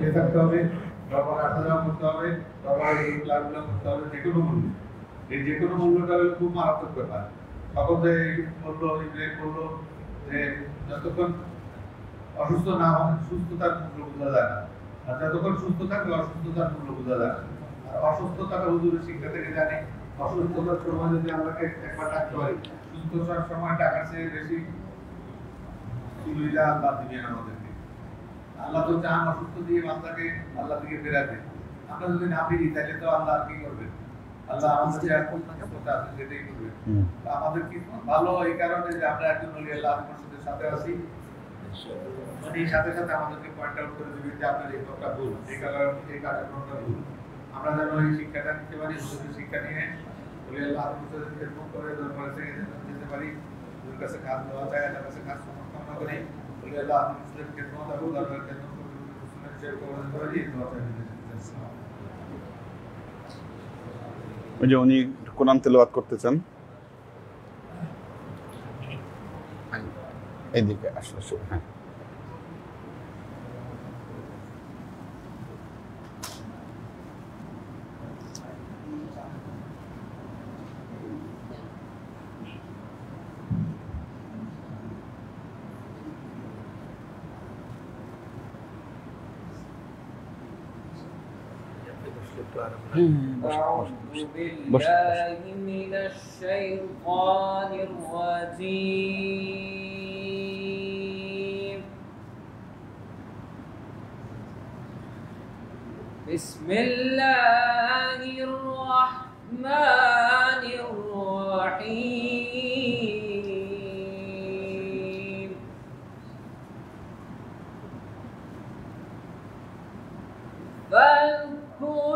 টিকে থাকতে হবে, তারপর আসা যাওয়া করতে হবে, তারপর এই ক্লাসগুলো করতে হবে, যে কোনো মূল্য। এই যে কোনো মূল্যটা হলো খুব মারাত্মক ব্যাপার। সকলে বললো, ইংরেজ বললো যে যতক্ষণ অসুস্থ না হয় সুস্থতার মূল্য বোঝা যায় না, আর যতক্ষণ সুস্থ থাকবে অসুস্থতার মূল্য বোঝা যায় না। আর অসুস্থতাটা হুজুরের শিক্ষা থেকে জানি, অসুস্থতার সময় যদি আমাকে একবার ডাকতে পারি, সুস্থতার সময় টাকার চেয়ে বেশি সুবিধা আল্লাহ দিবেন আমাদেরকে। আল্লাহ তো চান অসুস্থ দিয়ে বান্দাকে আল্লাহ থেকে ফেরাতে। আমরা যদি না ফিরি তাহলে তো আল্লাহ কি করবেন? আল্লাহ আমাদের যে সুস্থতা আছে সেটাই করবে। আমাদের কি ভালো এই কারণে যে আমরা একজন ওলি আল্লাহ মুর্শিদের সাথে আছি, এই সাথে সাথে আমাদেরকে পয়েন্ট আউট করে দিবেন যে আপনার এই কথা ভুল, এই কার্যক্রমটা ভুল। আমরা যেন এই শিক্ষাটা নিতে পারি, হুজুরের শিক্ষা নিয়ে ওলি আল্লাহ মুর্শিদের খেদমত করে দরবারে থেকে যেতে পারি, ওর কাছে কাজ দেওয়া যায়, তার কাছে কাজ সমর্থন করি, ওলি আল্লাহ মুর্শিদের খেদমত এবং দরবারে খেদমত করে মুসলিমের শেয়ার করে দিয়ে দোয়া চাই। ওই যে উনি কোরআন তেলাওয়াত করতে চান, এইদিকে আসলে হ্যাঁ। أعوذ بالله من الشيطان الرجيم. بسم الله الرحمن الرحيم.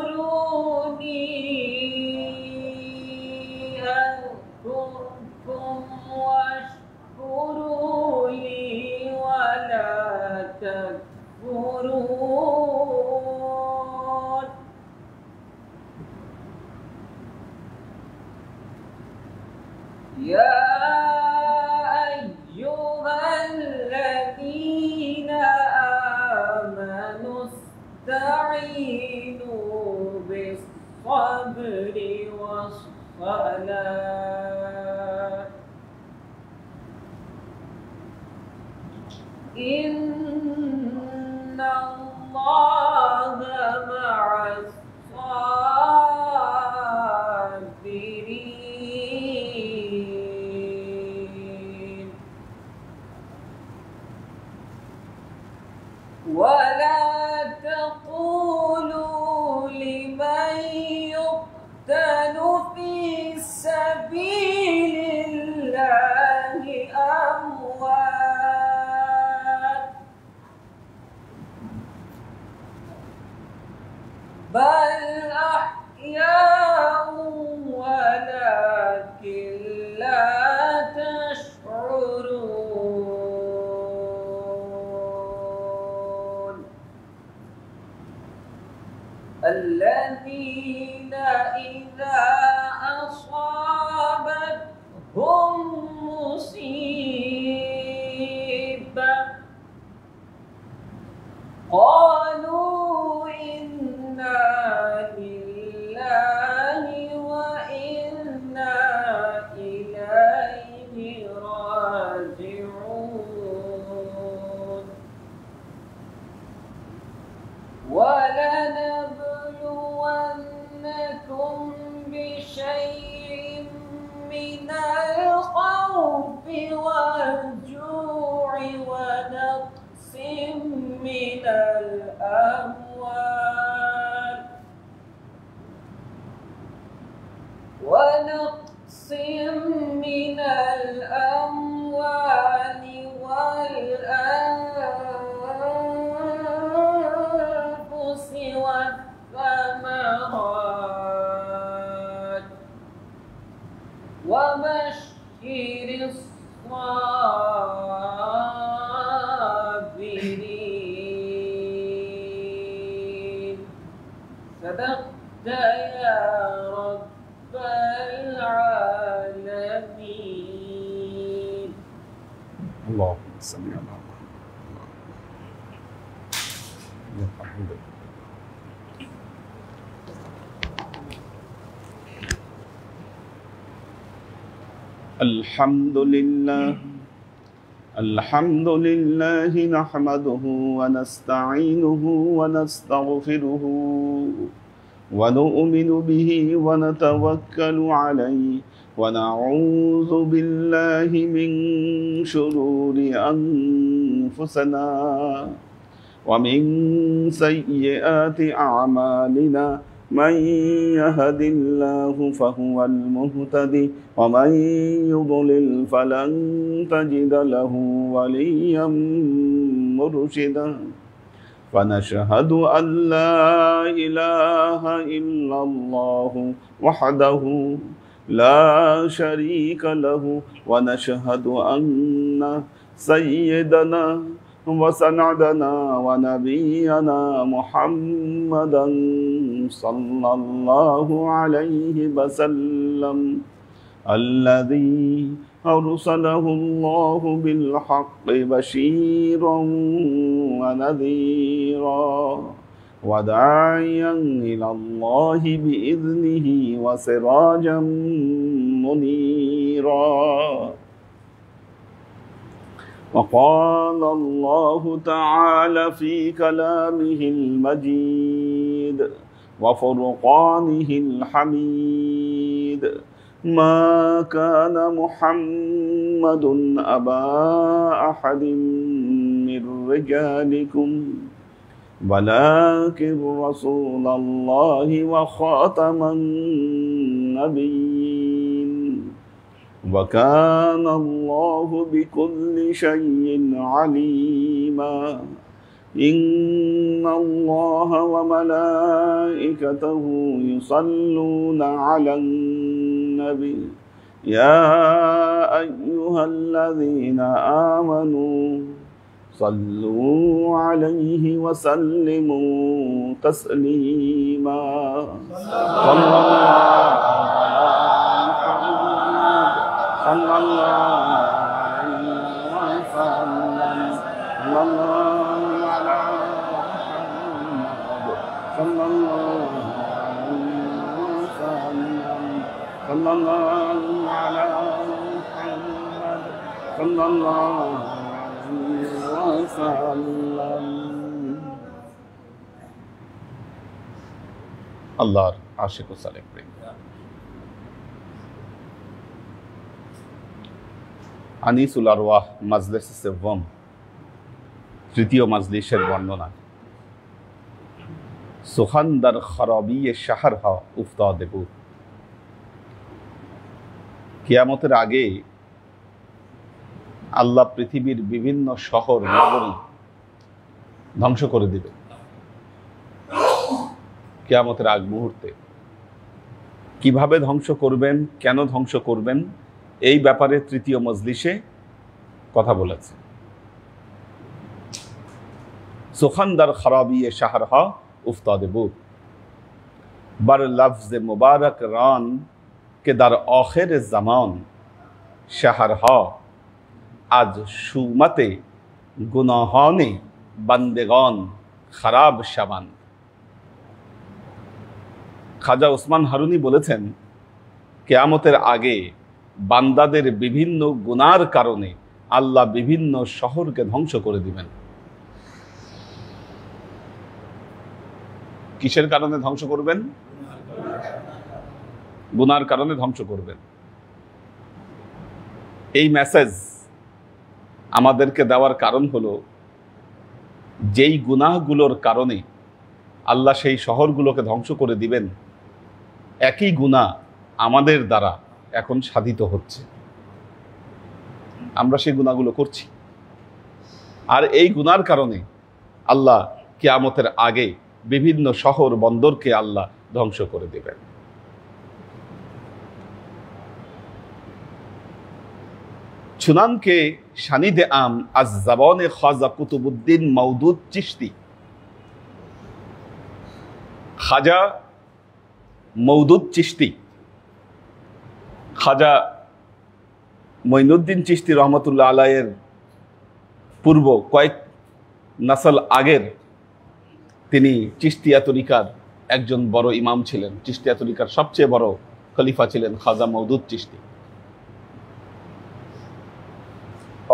فاذكروني أذكركم واشكروا لي ولا تكفرون. يا أيها الذين آمنوا استعينوا بالصبر والصلاة إن الله مع الصابرين. ولا تقولوا لمن يقتل في سبيل الله أموات بل أحياء ولكن لا تشعرون. الذين إذا أصابتهم مصيبة قالوا إنا لله وإنا إليه راجعون. ولنبلونكم بشيء من الخوف والجوع ونقص من الأموال والأنفس والثمرات وبشر الصابرين. صدقت يا رب العالمين. اللهم صل على محمد. الحمد لله نحمده ونستعينه ونستغفره ونؤمن به ونتوكل عليه ونعوذ بالله من شرور أنفسنا ومن سيئات أعمالنا من يهد الله فهو المهتدي ومن يضلل فلن تجد له وليا مرشدا فنشهد أن لا إله إلا الله وحده لا شريك له ونشهد أن سيدنا وسندنا ونبينا محمدا صلى الله عليه وسلم الذي أرسله الله بالحق بشيرا ونذيرا وداعيا إلى الله بإذنه وسراجا منيرا وقال الله تعالى في كلامه المجيد وفرقانه الحميد ما كان محمد أبا أحد من رجالكم ولكن رسول الله وخاتم النبيين وكان الله بكل شيء عليما إن الله وملائكته يصلون على النبي يا أيها الذين آمنوا صلوا عليه وسلموا تسليما صلى الله عليه وسلم صلى الله على محمد صلى الله عليه وسلم صلى الله على محمد صلى الله عليه وسلم আল্লাহর আশিক ও সালেক প্রেম আনিসুল আরওয়াহ মাজলিস সেভম তৃতীয় মাজলিসের বর্ণনা সুখানদার খরাবি শাহর হা উফতা দেবু কিয়ামতের আগে আল্লাহ পৃথিবীর বিভিন্ন শহর নগরী ধ্বংস করে দিবে কিয়ামতের আগ মুহূর্তে। কিভাবে ধ্বংস করবেন, কেন ধ্বংস করবেন, এই ব্যাপারে তৃতীয় মজলিসে কথা বলেছে। সুখানদার খরাবি শাহরহা উফতাদ বুদ বার লফজ মুবারক রান के दर आखिर ज़मान शहरहा आज शुमते गुनाहाने बंदेगान खराब शवन। খাজা ওসমান হারুনি বলেছেন কিয়ামতের আগে বান্দাদের বিভিন্ন গুনার কারণে আল্লাহ বিভিন্ন শহরকে ধ্বংস করে দিবেন। কিসের কারণে ধ্বংস করবেন? গুনার কারণে ধ্বংস করবেন। এই মেসেজ আমাদেরকে দেওয়ার কারণ হলো যেই গুনাহগুলোর কারণে আল্লাহ সেই শহরগুলোকে ধ্বংস করে দিবেন, একই গুনাহ আমাদের দ্বারা এখন সাধিত হচ্ছে। আমরা সেই গুনাহগুলো করছি, আর এই গুনার কারণে আল্লাহ কিয়ামতের আগে বিভিন্ন শহর বন্দরকে আল্লাহ ধ্বংস করে দিবেন। चुनानके शानिद आम आज ज़बान ख्वाजा कुतुबुद्दीन मौदूद चिश्ती खाजा मौदूद चिश्ती खाजा मोइनुद्दीन चिश्ती रहमतुल्लाह अलैहिर पूर्व कয়েক नसल आगेर তিনি চিশতিয়া তরিকার একজন বড় ইমাম ছিলেন। চিশতিয়া তরিকার সবচেয়ে বড় খলিফা ছিলেন খাজা মওদুদ চিশতি,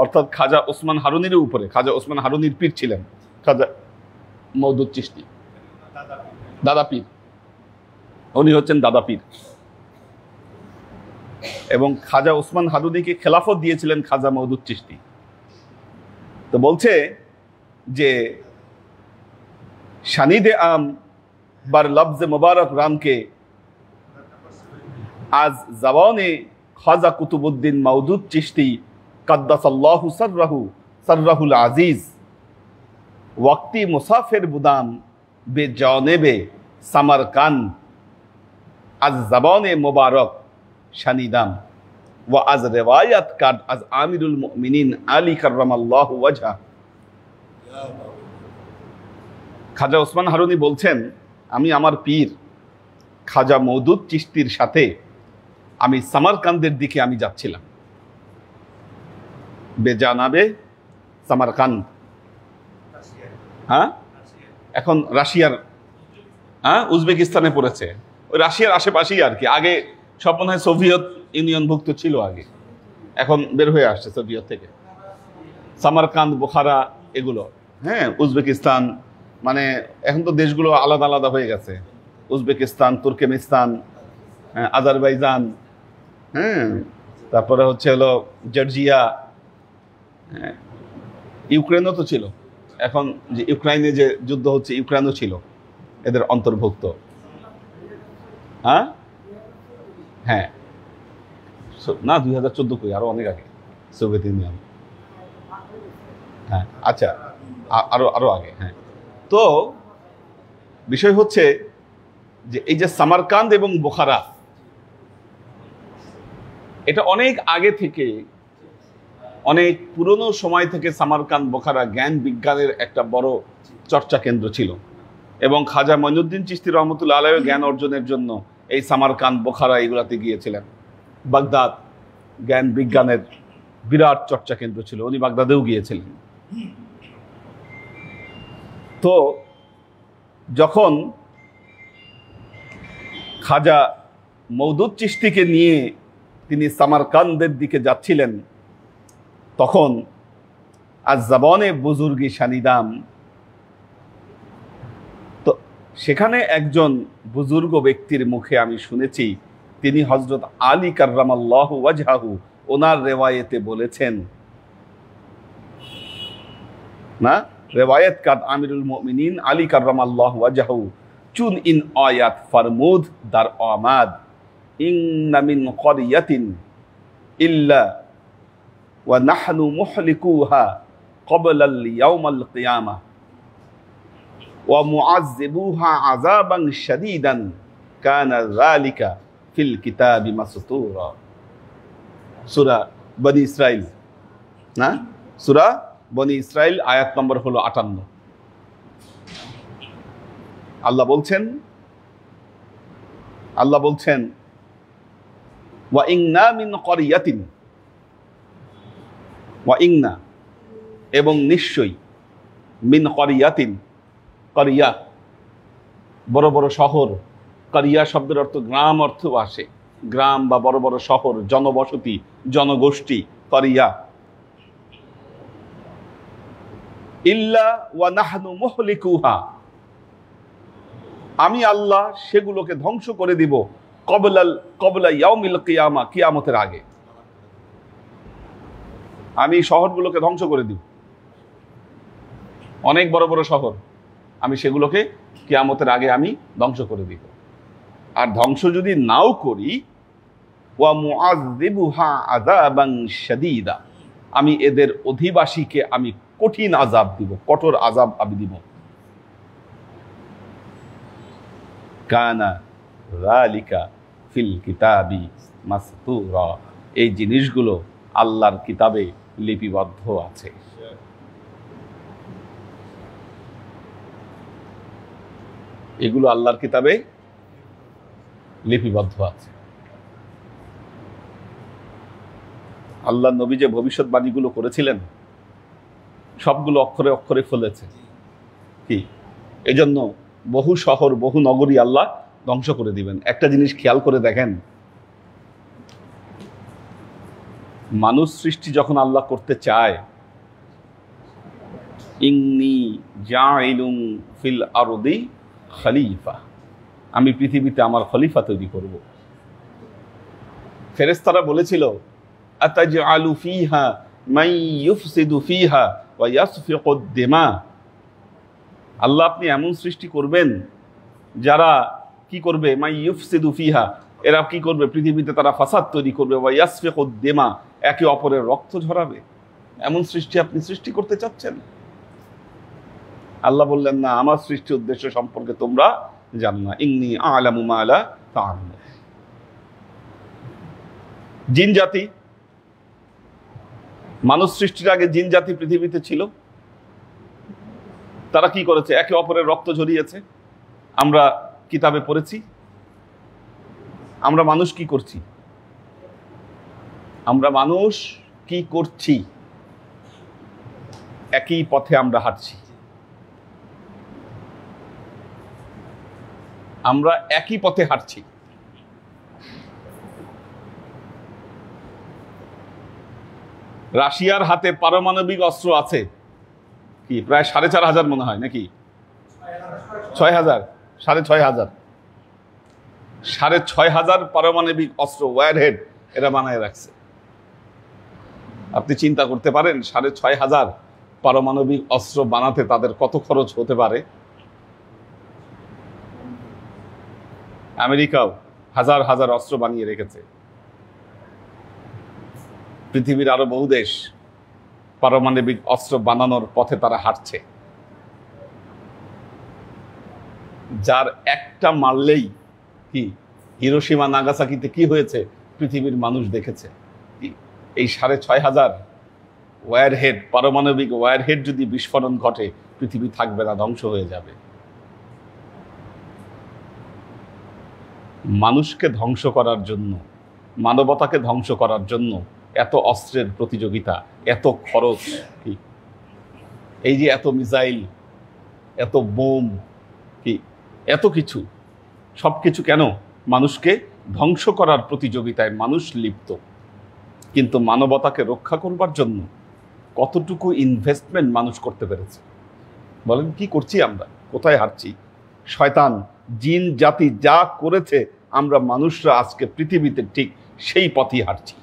অর্থাৎ খাজা ওসমান হারুনির উপরে। খাজা ওসমান হারুনির পীর ছিলেন খাজা মওদুদ চিশতি, দাদা পীর। উনি হচ্ছেন দাদা পীর, এবং খাজা ওসমান হারুনিকে খেলাফত দিয়েছিলেন খাজা মওদুদ চিশতি। তো বলছে যে শানিদে আম বার লফজ মুবারক রাম के आज जबाने ख्वाजा कुतुबुद्दीन मौदूद चिश्ती कद्दसल्लाहु सर्रहुल अजीज वक्ती मुसाफिर बुदाम बे जानेबे समरकान आज जबाने मुबारक शनीदाम व आज रिवायत कार्ड आज आमिरुल मुमिनीन अली कर्रमल्लाहु वजहा। খাজা ওসমান হারুনি বলছেন, আমি আমার পীর খাজা মওদুদ চিশতির সাথে আমি সামারকান্দের দিকে আমি যাচ্ছিলাম। বেজানাবে সামারকান্দ, হ্যাঁ এখন রাশিয়ার, হ্যাঁ উজবেকিস্তানে পড়েছে, ওই রাশিয়ার আশেপাশেই আর কি। আগে সব মনে হয় সোভিয়েত ইউনিয়নভুক্ত ছিল আগে, এখন বের হয়ে আসছে সোভিয়েত থেকে। সামারকান্দ, বুখারা এগুলো, হ্যাঁ উজবেকিস্তান, মানে এখন তো দেশগুলো আলাদা আলাদা হয়ে গেছে। উজবেকিস্তান, তুর্কমেনিস্তান, আজারবাইজান, হ্যাঁ তারপরে হচ্ছে হলো জর্জিয়া, ইউক্রেনও তো ছিল। এখন যে ইউক্রাইনে যে যুদ্ধ হচ্ছে, ইউক্রেনও ছিল এদের অন্তর্ভুক্ত। হ্যাঁ হ্যাঁ না 2014 কই, আরো অনেক আগে সোভিয়েত ইউনিয়ন। হ্যাঁ আচ্ছা, আরো আগে। হ্যাঁ, তো বিষয় হচ্ছে যে এই যে সামারকান্দ এবং বুখারা, এটা অনেক আগে থেকে, অনেক পুরনো সময় থেকে সামারকান্দ বুখারা জ্ঞান বিজ্ঞানের একটা বড় চর্চা কেন্দ্র ছিল। এবং খাজা মঈনুদ্দিন চিশতি রহমতুল্লাহ আলাইহি জ্ঞান অর্জনের জন্য এই সামারকান্দ বুখারা এগুলাতে গিয়েছিলেন। বাগদাদ জ্ঞান বিজ্ঞানের বিরাট চর্চা কেন্দ্র ছিল, উনি বাগদাদেও গিয়েছিলেন। তো যখন খাজা মওদুদ চিশতিকে নিয়ে তিনি সামারকান্দের দিকে যাচ্ছিলেন, তখন আজ জবানে বুজুর্গি শানিদাম, তো সেখানে একজন বুজুর্গ ব্যক্তির মুখে আমি শুনেছি, তিনি হযরত আলী কাররামাল্লাহু ওয়াজহাহু ওনার রেওয়ায়েতে বলেছেন, না রেওয়ায়ত কাদ আমিরুল মুমিনিন আলী কাররামাল্লাহু ওয়াজহাহু চুন ইন আয়াত ফরমুদ দার আমাদ ইন্না মিন ক্বরিয়াতিন ইল্লা ওয়া নাহনু মুহলিকুহা ক্বাবলা আল ইয়াউমাল কিয়ামাহ ওয়া মুআযযিবুহা আযাবান শাদীদান কানা যালিকা ফিল কিতাবি মাসতুরা। সূরা বনি ইসরাইল, না সূরা বনি ইসরাইল আয়াত নম্বর হলো 58। আল্লাহ বলছেন ওয়া ইন্না মিন ক্বরিয়াতিন, ওয়া ইন্না এবং নিশ্চয়ই, মিন ক্বরিয়াতিন, ক্বরিয়া বড় বড় শহর, ক্বরিয়া শব্দের অর্থ গ্রাম অর্থ আসে, গ্রাম বা বড় বড় শহর, জনবসতি, জনগোষ্ঠী, ক্বরিয়া। ইল্লা ওয়া নাহনু মুহলিকুহা, আমি আল্লাহ সেগুলোকে ধ্বংস করে দিব ক্বাবলা ইয়াউমিল কিয়ামা, কিয়ামতের আগে। আমি শহরগুলোকে ধ্বংস করে দিব, অনেক বড় বড় শহর, আমি সেগুলোকে কিয়ামতের আগে আমি ধ্বংস করে দিব। আর ধ্বংস যদি নাও করি, ওয়া মুআযযিবুহা আযাবান শাদীদা, আমি এদের অধিবাসীকে আমি কঠিন আযাব দিব, কঠোর আযাব আমি দিব। কানা যালিকা ফিল কিতাবি মাসতুরা, এই জিনিসগুলো আল্লাহর কিতাবে লিপিবদ্ধ আছে। এগুলো আল্লাহর কিতাবে লিপিবদ্ধ আছে। আল্লাহ নবী যে ভবিষ্যৎবাণীগুলো করেছিলেন সবগুলো অক্ষরে অক্ষরে ফলেছে। কি এজন্য বহু শহর বহু নগরী আল্লাহ ধ্বংস করে দিবেন। একটা জিনিস খেয়াল করে দেখেন, মানুষ সৃষ্টি যখন আল্লাহ করতে চায়, ইন্নী জাইলুন ফিল আরদি খলিফা, আমি পৃথিবীতে আমার খলিফা তৈরি করব। ফেরেশতারা বলেছিল আতাজআলু ফিহা মান ইউফসিদু ফিহা ওয়া ইয়াসফিকুদ দিমা, আল্লাহ আপনি এমন সৃষ্টি করবেন যারা কি করবে, মান ইউফসিদু ফিহা, এরা কি করবে, পৃথিবীতে তারা ফাসাদ তৈরি করবে, ওয়া ইয়াসফিকুদ দিমা, একে অপরের রক্ত ঝরাবে। এমন সৃষ্টি আপনি সৃষ্টি করতে চাচ্ছেন? আল্লাহ বললেন না, আমার সৃষ্টি উদ্দেশ্য সম্পর্কে তোমরা জানো না। ইন্নী আ'লামু মা লা তা'লামুন। জিন জাতি, মানুষ সৃষ্টির আগে জিন জাতি পৃথিবীতে ছিল। তারা কি করেছে? একে অপরের রক্ত ঝরিয়েছে। আমরা কিতাবে পড়েছি। আমরা মানুষ কি করছি? আমরা মানুষ কি করছি? একই পথে আমরা হাঁটছি। আমরা একই পথে হাঁটছি। রাশিয়ার হাতে পারমাণবিক অস্ত্র আছে কি প্রায় 4500 মনে হয়, নাকি 6000, 6500, 6500 পারমাণবিক অস্ত্র ওয়্যারহেড এরা বানায় রাখছে। আপনি চিন্তা করতে পারেন 6500 পারমাণবিক অস্ত্র বানাতে তাদের কত খরচ হতে পারে? আমেরিকাও হাজার হাজার অস্ত্র বানিয়ে রেখেছে। পৃথিবীর আরো বহু দেশ পারমাণবিক অস্ত্র বানানোর পথে তারা হাঁটছে। যার একটা মারলেই কি হিরোশিমা নাগাসাকিতে কি হয়েছে পৃথিবীর মানুষ দেখেছে। এই 6500 ওয়্যারহেড, পারমাণবিক ওয়্যারহেড যদি বিস্ফোরণ ঘটে, পৃথিবী থাকবে না, ধ্বংস হয়ে যাবে। মানুষকে ধ্বংস করার জন্য, মানবতাকে ধ্বংস করার জন্য এত অস্ত্রের প্রতিযোগিতা, এত খরচ, কি এই যে এত মিসাইল, এত বোম, কি এত কিছু, সবকিছু কেন? মানুষকে ধ্বংস করার প্রতিযোগিতায় মানুষ লিপ্ত। কিন্তু মানবতাকে রক্ষা করবার জন্য কতটুকু ইনভেস্টমেন্ট মানুষ করতে পেরেছে বলেন? কি করছি আমরা? কোথায় হাঁটছি? শয়তান জিন জাতি যা করেছে, আমরা মানুষরা আজকে পৃথিবীতে ঠিক সেই পথেই হাঁটছি।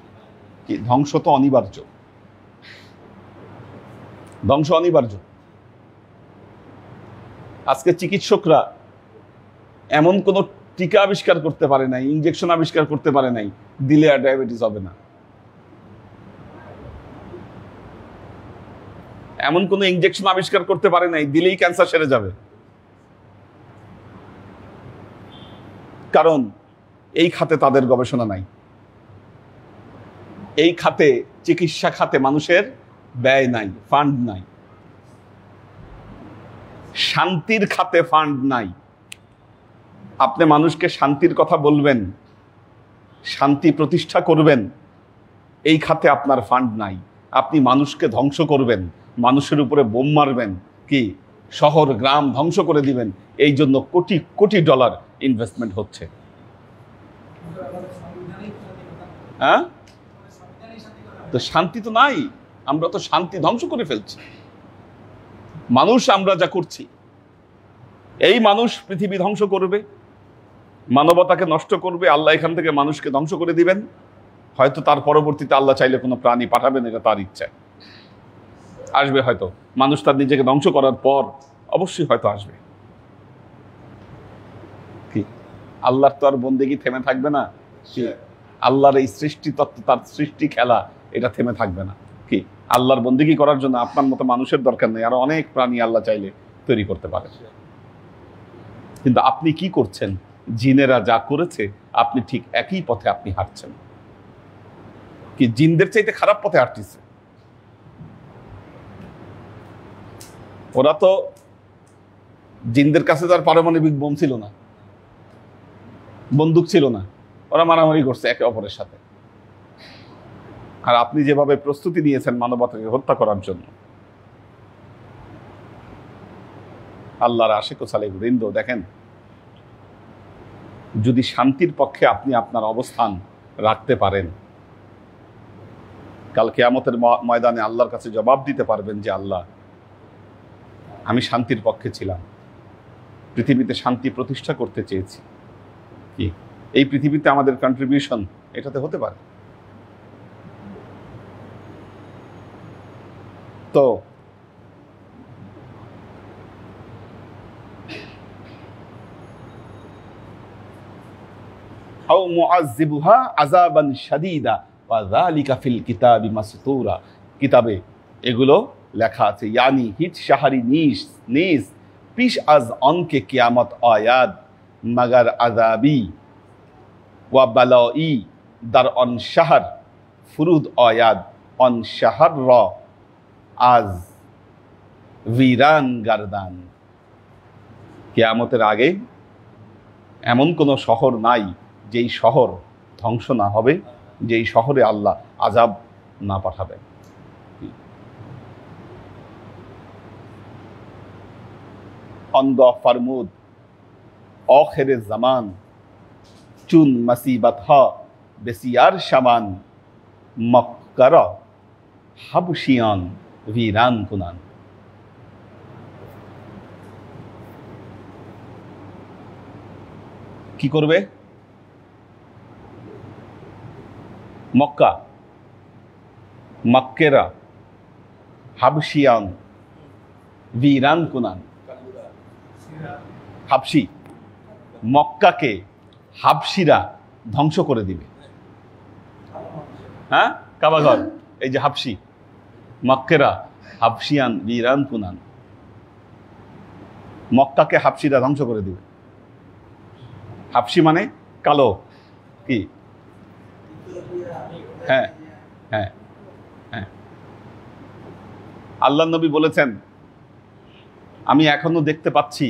কি ধ্বংস তো অনিবার্য, ধ্বংস অনিবার্য। আজকে চিকিৎসকরা এমন কোন টিকা আবিষ্কার করতে পারে নাই, ইনজেকশন আবিষ্কার করতে পারে নাই দিলে আর ডায়াবেটিস হবে না। এমন কোন ইনজেকশন আবিষ্কার করতে পারে নাই দিলেই ক্যান্সার সেরে যাবে। কারণ এই খাতে তাদের গবেষণা নাই। এই খাতে, চিকিৎসা খাতে মানুষের ব্যয় নাই, ফান্ড নাই। শান্তির খাতে ফান্ড নাই। আপনি মানুষকে শান্তির কথা বলবেন, শান্তি প্রতিষ্ঠা করবেন, এই খাতে আপনার ফান্ড নাই। আপনি মানুষকে ধ্বংস করবেন, মানুষের উপরে বোম মারবেন, কি শহর গ্রাম ধ্বংস করে দিবেন, এই জন্য কোটি কোটি ডলার ইনভেস্টমেন্ট হচ্ছে। হ্যাঁ, তো শান্তি তো নাই। আমরা তো শান্তি ধ্বংস করে ফেলছি। মানুষ আমরা যা করছি, এই মানুষ পৃথিবী ধ্বংস করবে, মানবতাকে নষ্ট করবে। আল্লাহ এখান থেকে মানুষকে ধ্বংস করে দিবেন। হয়তো তার পরবর্তীতে আল্লাহ চাইলে কোনো প্রাণী পাঠাবেন, এটা তার ইচ্ছা। আসবে হয়তো, মানুষ তার নিজেকে ধ্বংস করার পর অবশ্যই হয়তো আসবে। কি আল্লাহর তো আর বন্দেগী থেমে থাকবে না। কি আল্লাহর এই সৃষ্টি তত্ত্ব, তার সৃষ্টি খেলা, এটা থেমে থাকবে না। কি আল্লাহর বন্দেগী করার জন্য আপনার মতো মানুষের দরকার নেই, আরো অনেক প্রাণী আল্লাহ চাইলে তৈরি করতে পারে। কিন্তু আপনি কি করছেন? জিনেরা যা করেছে, আপনি ঠিক একই পথে আপনি হাঁটছেন। কি জিনদের চাইতে খারাপ পথে হাঁটতেছে। ওরা তো, জিনদের কাছে তার পারমাণবিক বোম ছিল না, বন্দুক ছিল না, ওরা মারামারি করছে একে অপরের সাথে। আর আপনি যেভাবে প্রস্তুতি নিয়েছেন মানবতাকে হত্যা করার জন্য, আল্লাহর আশিক ও সালেহ বৃন্দ, দেখেন, যদি শান্তির পক্ষে আপনি আপনার অবস্থান রাখতে পারেন, কাল কিয়ামতের ময়দানে আল্লাহর কাছে জবাব দিতে পারবেন যে আল্লাহ, আমি শান্তির পক্ষে ছিলাম, পৃথিবীতে শান্তি প্রতিষ্ঠা করতে চেয়েছি। কি এই পৃথিবীতে আমাদের কন্ট্রিবিউশন এটাতে হতে পারে? তো আও মুআযযিবুহা আযাবান শাদীদা ওয়া যালিকা ফিল কিতাবি মাসতুরা, কিতাবে এগুলো লেখা আছে। ইয়ানি হিচ শাহরি নিস পিশ আজ অনকে কিয়ামত আয়াদ মাগার আযাবি ওয়া বালাই দার অন শাহর ফুরুদ আয়াদ অন শাহর র আজ ভিরান গারদান। কিয়ামতের আগে এমন কোনো শহর নাই যেই শহর ধ্বংস না হবে, যেই শহরে আল্লাহ আযাব না পাঠাবেন। অন্দ ফারমুদ আখিরে জামান চুন মাসিবাত হা বেসিয়ার শামান মক্কার হাবশিয়ান ভিরান কুনান। কি করবে? মক্কা, মক্কেরা, হাবশিয়ান, ভিরান কুনান। হাবশি, মক্কাকে হাবশিরা ধ্বংস করে দিবে। হ্যাঁ, কাবাঘর, এই যে হাবশি, মক্কেরা, হাবশিয়ান, ভিরান কুনান। মক্কাকে হাবশিরা ধ্বংস করে দিবে। হাবশি মানে কালো। কি? হ্যাঁ হ্যাঁ হ্যাঁ, আল্লাহ নবী বলেছেন, আমি এখনো দেখতে পাচ্ছি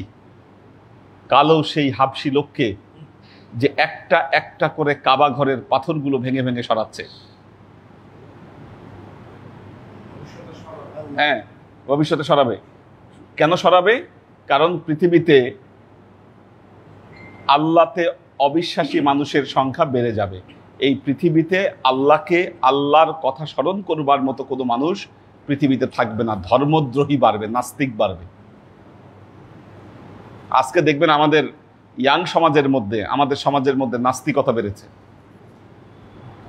কালো সেই হাবশি লোককে, যে একটা একটা করে কাবা ঘরের পাথরগুলো ভেঙে ভেঙে সরাচ্ছে। হ্যাঁ, ভবিষ্যতে সরাবে। কেন সরাবে? কারণ পৃথিবীতে আল্লাহতে অবিশ্বাসী মানুষের সংখ্যা বেড়ে যাবে। এই পৃথিবীতে আল্লাহকে, আল্লাহর কথা স্মরণ করবার মতো কোনো মানুষ পৃথিবীতে থাকবে না। ধর্মদ্রোহী বাড়বে, নাস্তিক বাড়বে। আজকে দেখবেন আমাদের ইয়াং সমাজের মধ্যে, আমাদের সমাজের মধ্যে নাস্তিকতা বেড়েছে।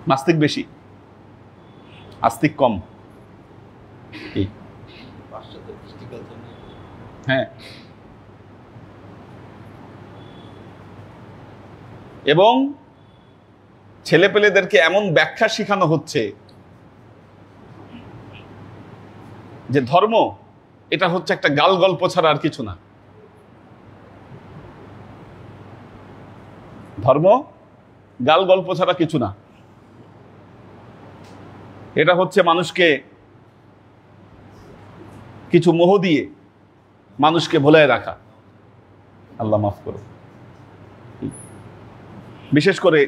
নাস্তিক বেশি, আস্তিক কম। হ্যাঁ, এবং ছেলেপেলেদেরকে এমন ব্যাখ্যা শেখানো হচ্ছে যে ধর্ম এটা হচ্ছে একটা গাল গল্প ছাড়া আর কিছু না। ধর্ম গাল গল্প ছাড়া কিছু না। এটা হচ্ছে মানুষকে কিছু মোহ দিয়ে মানুষকে ভোলায় রাখা। আল্লাহ মাফ করো। বিশেষ করে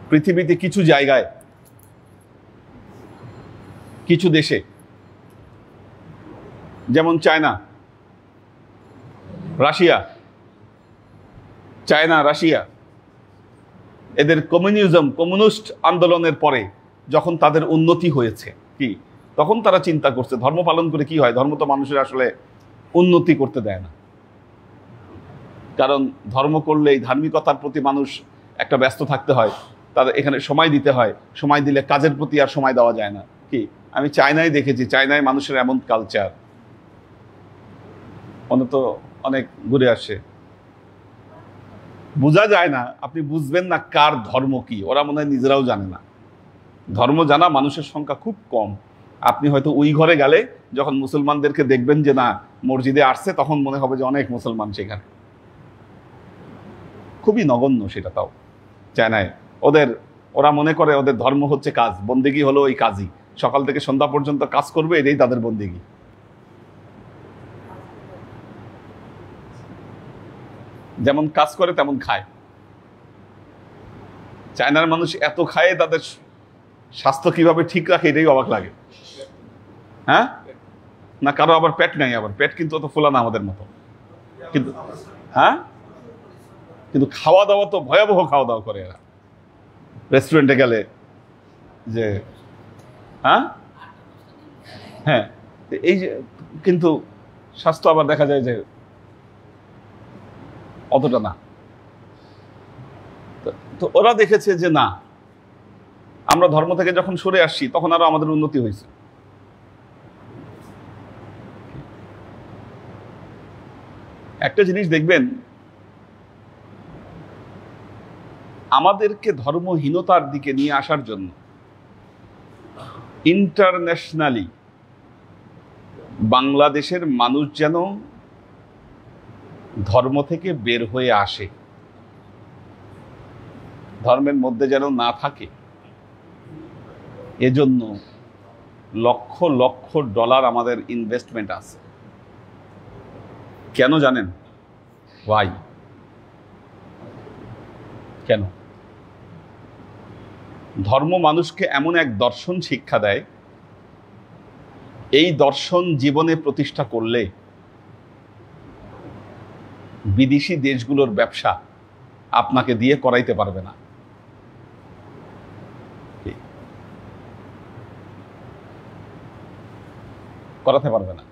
পৃথিবীতে কিছু জায়গায়, কিছু দেশে, যেমন চায়না, রাশিয়া, চায়না, রাশিয়া, এদের কমিউনিস্ট আন্দোলনের পরে যখন তাদের উন্নতি হয়েছে, কি তখন তারা চিন্তা করছে ধর্ম পালন করে কি হয়? ধর্ম তো মানুষের আসলে উন্নতি করতে দেয় না। কারণ ধর্ম করলে এই ধার্মিকতার প্রতি মানুষ একটা ব্যস্ত থাকতে হয়, তাদের এখানে সময় দিতে হয়। সময় দিলে কাজের প্রতি আর সময় দেওয়া যায় না। কি আমি চায়নায় দেখেছি, চায়নায় মানুষের এমন কালচার, অন্তত অনেক ঘুরে আসে, বোঝা যায় না, আপনি বুঝবেন না কার ধর্ম কি। ওরা মনে হয় নিজেরাও জানে না। ধর্ম জানা মানুষের সংখ্যা খুব কম। আপনি হয়তো ওই ঘরে গেলে যখন মুসলমানদেরকে দেখবেন যে না মসজিদে আসছে, তখন মনে হবে যে অনেক মুসলমান সেখানে। খুবই নগণ্য সেটা। তাও চায়নায় ওরা মনে করে ওদের ধর্ম হচ্ছে কাজ, বন্দেগী হলো ওই কাজই। সকাল থেকে সন্ধ্যা পর্যন্ত কাজ করবে, এটাই তাদের বন্দেগী। যেমন কাজ করে তেমন খায়। চায়নার মানুষ এত খায়, তাদের স্বাস্থ্য কিভাবে ঠিক রাখে এটাই অবাক লাগে। হ্যাঁ, না কারো আবার পেট নাই, আবার পেট কিন্তু অত ফোলা না আমাদের মতো, কিন্তু হ্যাঁ, কিন্তু খাওয়া দাওয়া তো ভয়াবহ খাওয়া দাওয়া করে এরা। রেস্টুরেন্টে গেলে যে হ্যাঁ হ্যাঁ, এই যে কিন্তু স্বাস্থ্য আবার দেখা যায় যে অতটা না। তো ওরা দেখেছে যে না, আমরা ধর্ম থেকে যখন সরে আসছি তখন আরো আমাদের উন্নতি হয়েছে। একটা জিনিস দেখবেন, আমাদেরকে ধর্মহীনতার দিকে নিয়ে আসার জন্য ইন্টারন্যাশনালি বাংলাদেশের মানুষ যেন ধর্ম থেকে বের হয়ে আসে, ধর্মের মধ্যে যেন না থাকে, এজন্য লক্ষ লক্ষ ডলার আমাদের ইনভেস্টমেন্ট আছে। কেন জানেন? ওয়াই? কেন? ধর্ম মানুষকে এমন এক দর্শন শিক্ষা দেয়, এই দর্শন জীবনে প্রতিষ্ঠা করলে বিদেশি দেশগুলোর ব্যবসা আপনাকে দিয়ে করাইতে পারবে না। করাতে পারবে না।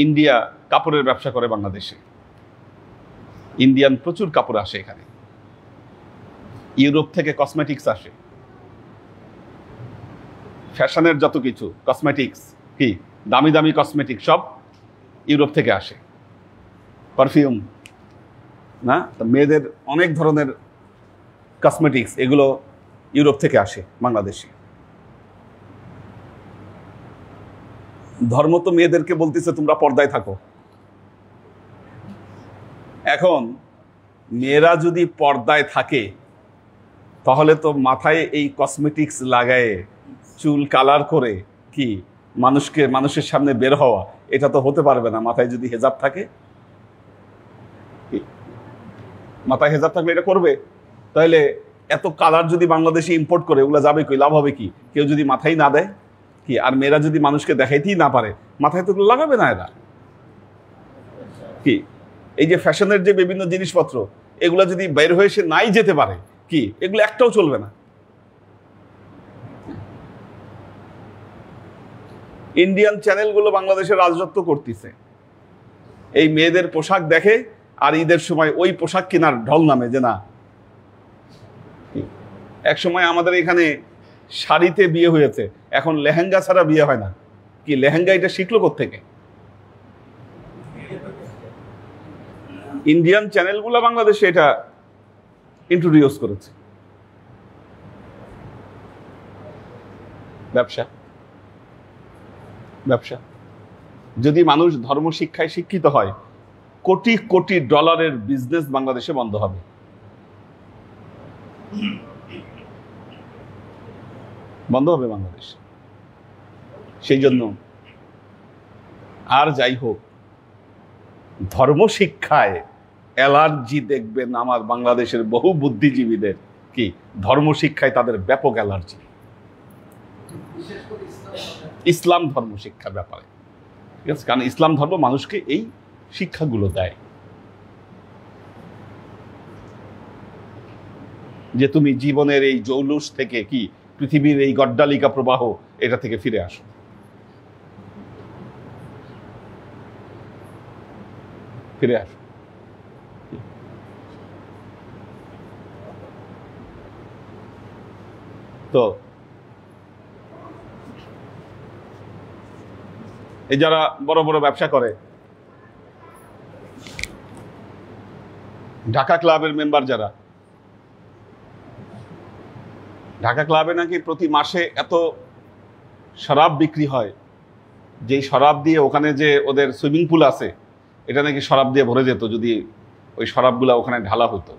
ইন্ডিয়া কাপড়ের ব্যবসা করে বাংলাদেশে, ইন্ডিয়ান প্রচুর কাপড় আসে এখানে, ইউরোপ থেকে কসমেটিক্স আসে, ফ্যাশনের যত কিছু কসমেটিক্স, কি দামি দামি কসমেটিক সব ইউরোপ থেকে আসে, পারফিউম না, মেয়েদের অনেক ধরনের কসমেটিক্স, এগুলো ইউরোপ থেকে আসে বাংলাদেশে। ধর্ম তো মেয়েদেরকে বলতেছে তোমরা পর্দায় থাকো। এখন মেয়েরা যদি পর্দায় থাকে তাহলে তো মাথায় এই কসমেটিক্স লাগায়ে চুল কালার করে কি মানুষের সামনে বের হওয়া, এটা তো হতে পারবে না মাথায় যদি হেজাব থাকে। মাথায় হেজাব থাকলে এটা করবে? তাহলে এত কালার যদি বাংলাদেশে ইম্পোর্ট করে ওগুলো যাবে কই, লাভ হবে কি? কেউ যদি মাথায় না দেয় কি, আর মেয়েরা যদি মানুষকে দেখাইতেই না পারে, মাথায় তো লাগাবে না এরা। কি এই যে ফ্যাশনের যে বিভিন্ন জিনিসপত্র, এগুলা যদি বের হয়ে সে নাই যেতে পারে, কি এগুলো একটাও চলবে না। ইন্ডিয়ান চ্যানেলগুলো বাংলাদেশের রাজত্ব করতেছে, এই মেয়েদের পোশাক দেখে আর ঈদের সময় ওই পোশাক কেনার ঢল নামে যে না। এক সময় আমাদের এখানে শাড়িতে বিয়ে হয়েছে, এখন লেহেঙ্গা ছাড়া বিয়ে হয় না। কি লেহেঙ্গা এটা শিখলো কোত্থেকে? ইন্ডিয়ান চ্যানেলগুলো বাংলাদেশে এটা ইন্ট্রোডিউস করেছে। ব্যবসা ব্যবসা যদি মানুষ ধর্ম শিক্ষায় শিক্ষিত হয়, কোটি কোটি ডলারের বিজনেস বাংলাদেশে বন্ধ হবে। বন্ধ হবে বাংলাদেশ। সেই জন্য আর যাই হোক, ধর্ম শিক্ষায় অ্যালার্জি দেখবেন আমার বাংলাদেশের বহু বুদ্ধিজীবীদের, কি ধর্ম শিক্ষায় তাদের ব্যাপক অ্যালার্জি, ইসলাম ধর্ম শিক্ষার ব্যাপারে। ঠিক আছে, কারণ ইসলাম ধর্ম মানুষকে এই শিক্ষাগুলো দেয় যে তুমি জীবনের এই জৌলুস থেকে, কি পৃথিবীর এই গড্ডালিকা প্রবাহ, এটা থেকে ফিরে আসো। ফিরে আসো। তো এই যারা বড় বড় ব্যবসা করে, ঢাকা ক্লাবের মেম্বার যারা, ঢাকা ক্লাবে নাকি প্রতি মাসে এত শরাব বিক্রি হয়, যেই শরাব দিয়ে ওখানে যে ওদের সুইমিং পুল আছে, এটা নাকি শরাব দিয়ে ভরে যেত যদি ওই শরাবগুলা ওখানে ঢালা হতো।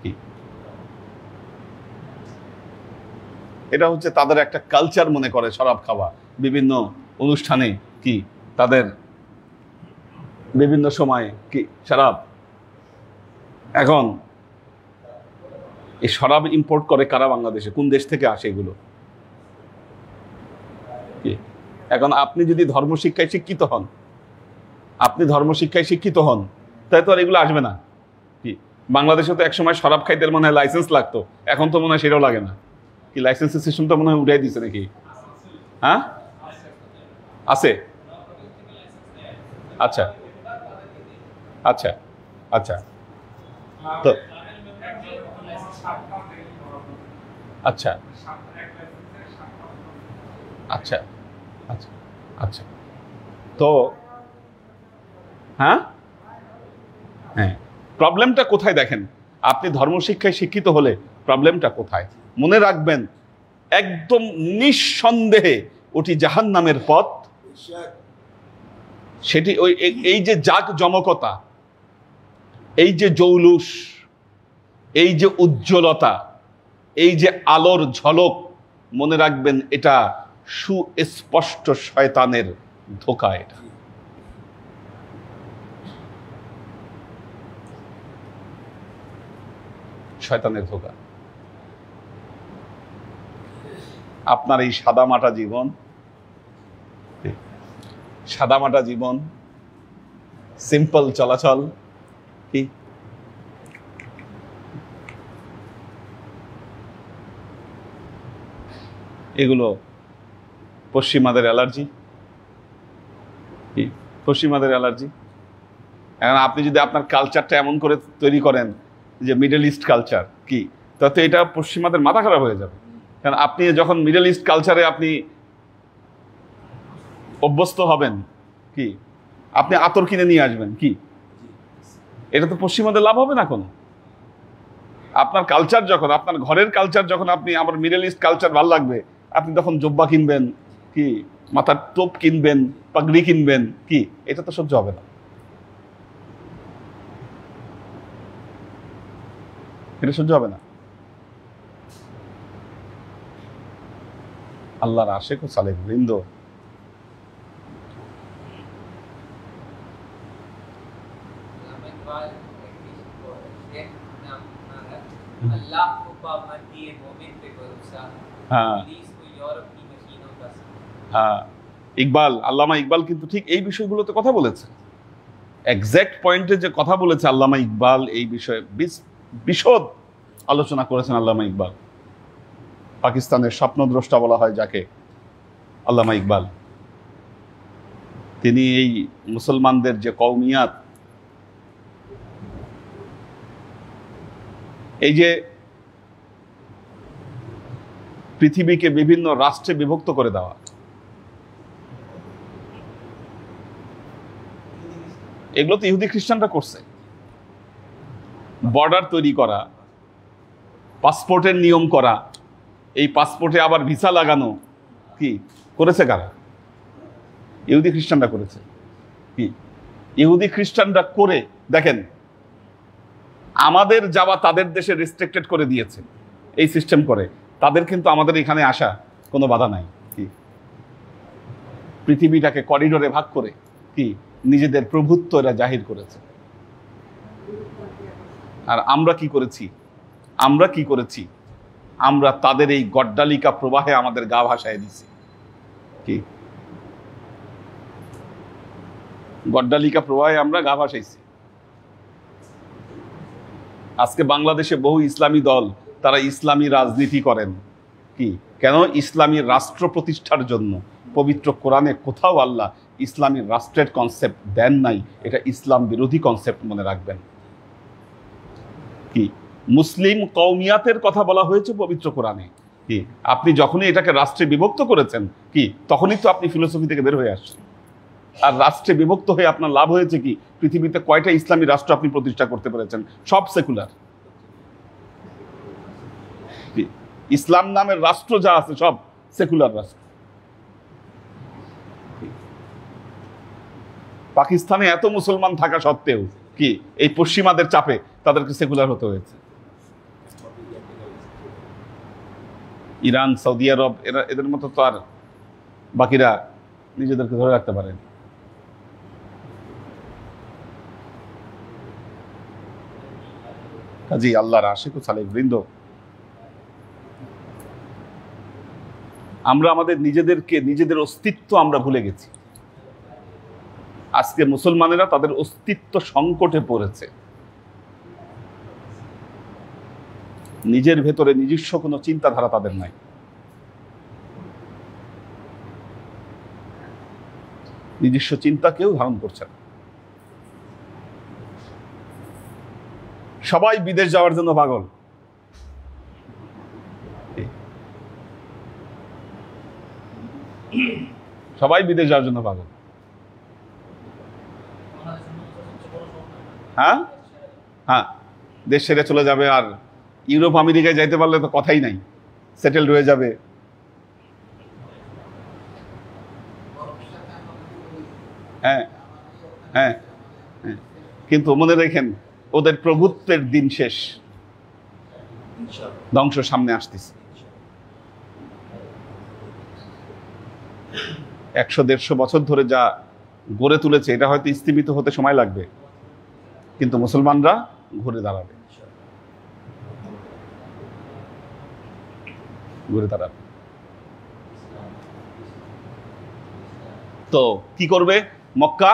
কি এটা হচ্ছে তাদের একটা কালচার মনে করে শরাব খাওয়া, বিভিন্ন অনুষ্ঠানে কি তাদের বিভিন্ন সময় কি শরাব। এখন এই শরাব ইম্পোর্ট করে কারা বাংলাদেশে? কোন দেশ থেকে আসে এগুলো? কি এখন আপনি যদি ধর্মশিক্ষায় শিক্ষিত হন, তাই তো আর এগুলো আসবে না। কি বাংলাদেশে তো একসময় শরাব খাইতে মনে হয় লাইসেন্স লাগতো, এখন তো মনে হয় সেটাও লাগে না। কি লাইসেন্সের সিস্টেমটা মনে হয় উঠাই দিচ্ছে নাকি? হ্যাঁ, আছে। আচ্ছা আচ্ছা আচ্ছা, তো আচ্ছা আচ্ছা আচ্ছা আচ্ছা, তো হ্যাঁ হ্যাঁ, প্রবলেমটা কোথায় দেখেন? আপনি ধর্মশিক্ষায় শিক্ষিত হলে প্রবলেমটা কোথায় মনে রাখবেন, একদম নিঃসন্দেহে ওটি জাহান্নামের পথ। সেটি ওই এই যে জাঁকজমকতা, এই যে জৌলুস, এই যে উজ্জ্বলতা, এই যে আলোর ঝলক, মনে রাখবেন এটা সুস্পষ্ট শয়তানের ধোঁকা। এটা শয়তানের ধোঁকা। আপনার এই সাদামাটা জীবন, সিম্পল চলাচল, কি এগুলো পশ্চিমাদের অ্যালার্জি। এখন আপনি যদি আপনার কালচারটা এমন করে তৈরি করেন যে মিডল ইস্ট কালচার, কি তাতে এটা পশ্চিমাদের মাথা খারাপ হয়ে যাবে। কারণ আপনি যখন মিডল ইস্ট কালচারে আপনি অভ্যস্ত হবেন, কি আপনি আতর কিনে নিয়ে আসবেন, কি এটা তো পশ্চিমাদের লাভ হবে না কোনো। আপনার কালচার যখন, আপনার ঘরের কালচার যখন আপনি, আমার মিডল ইস্ট কালচার ভালো লাগবে, আপনি তখন জব্বা কিনবেন, কি মাথার টোপ কিনবেন, পাগড়ি কিনবেন, কি এটা তো সহ্য হবে না। এটা সহ্য হবে না। আল্লাহর আশিক ও সালেক বৃন্দ, अल्लाह को पाबंदी है, मोमिन पे भरोसा, पुलिस को यूरोप की मशीनों का। হ্যাঁ, ইকবাল, আল্লামা ইকবাল কিন্তু ঠিক এই বিষয়গুলোতে কথা বলেছে। এক্সাক্ট পয়েন্টে যে কথা বলেছে আল্লামা ইকবাল, এই বিষয়ে বিশদ আলোচনা করেছেন আল্লামা ইকবাল। পাকিস্তানের স্বপ্নদ্রষ্টা বলা হয় যাকে, আল্লামা ইকবাল, তিনি এই মুসলমানদের যে কওমিয়াত, এই যে পৃথিবীকে বিভিন্ন রাষ্ট্রে বিভক্ত করে দেওয়া, এগুলো তো ইহুদি খ্রিস্টানরা করছে। বর্ডার তৈরি করা, পাসপোর্টের নিয়ম করা, এই পাসপোর্টে আবার ভিসা লাগানো, কি করেছে কারা? ইহুদি খ্রিস্টানরা করেছে। কি ইহুদি খ্রিস্টানরা করে দেখেন, আমাদের যাওয়া তাদের দেশে রেস্ট্রিক্টেড করে দিয়েছে এই সিস্টেম করে। তাদের কিন্তু আমাদের এখানে আসা কোনো বাধা নাই। কি পৃথিবীটাকে করিডোরে ভাগ করে কি নিজেদের প্রভুত্ব এরা জাহির করেছে। আর আমরা কি করেছি? আমরা তাদের এই গড্ডালিকা প্রবাহে আমাদের গা ভাসায় দিছি। কি গড্ডালিকা প্রবাহে আমরা গা ভাসাইছি। আজকে বাংলাদেশে বহু ইসলামী দল, তারা ইসলামী রাজনীতি করেন। কি কেন? ইসলামী রাষ্ট্র প্রতিষ্ঠার জন্য। পবিত্র কোরআনে কোথাও আল্লাহ ইসলামী রাষ্ট্রের কনসেপ্ট দেন নাই। এটা ইসলাম বিরোধী কনসেপ্ট, মনে রাখবেন। কি মুসলিম কওমিয়াতের কথা বলা হয়েছে পবিত্র কোরআনে। কি আপনি যখনই এটাকে রাষ্ট্রে বিভক্ত করেছেন, কি তখনই তো আপনি ফিলোসফি থেকে বের হয়ে আসছেন। আর রাষ্ট্রে বিভক্ত হয়ে আপনার লাভ হয়েছে কি? পৃথিবীতে কয়টা ইসলামী রাষ্ট্র আপনি প্রতিষ্ঠা করতে পেরেছেন? সব সেকুলার। ইসলাম নামের রাষ্ট্র যা আছে সব সেকুলার রাষ্ট্র। পাকিস্তানে এত মুসলমান থাকা সত্ত্বেও কি এই পশ্চিমাদের চাপে তাদেরকে সেকুলার হতে হয়েছে। ইরান, সৌদি আরব, এদের মতো তো আর বাকিরা নিজেদেরকে ধরে রাখতে পারেন। কাজী আল্লাহর আশিক ও সালেক বৃন্দ, আমরা আমাদের নিজেদের অস্তিত্ব আমরা ভুলে গেছি। আজকে মুসলমানেরা তাদের অস্তিত্ব সংকটে পড়েছে। নিজের ভেতরে নিজস্ব কোনো চিন্তাধারা তাদের নাই। নিজস্ব চিন্তা কেউ ধারণ করছে না। সবাই বিদেশ যাওয়ার জন্য পাগল। সবাই বিদেশ যাওয়ার জন্য পাগল। হ্যাঁ হ্যাঁ, দেশ ছেড়ে চলে যাবে, আর ইউরোপ আমেরিকায় যাইতে পারলে তো কথাই নাই, সেটেলড হয়ে যাবে। হ্যাঁ হ্যাঁ হ্যাঁ, কিন্তু মনে রাখেন ওদের প্রভুত্বের দিন শেষ, ধ্বংস সামনে আসতেছে। 100-150 বছর ধরে যা গড়ে তুলেছে এটা হয়তো স্তিমিত হতে সময় লাগবে, কিন্তু মুসলমানরা ঘুরে দাঁড়াবে, ঘুরে দাঁড়াবে। তো কি করবে? মক্কা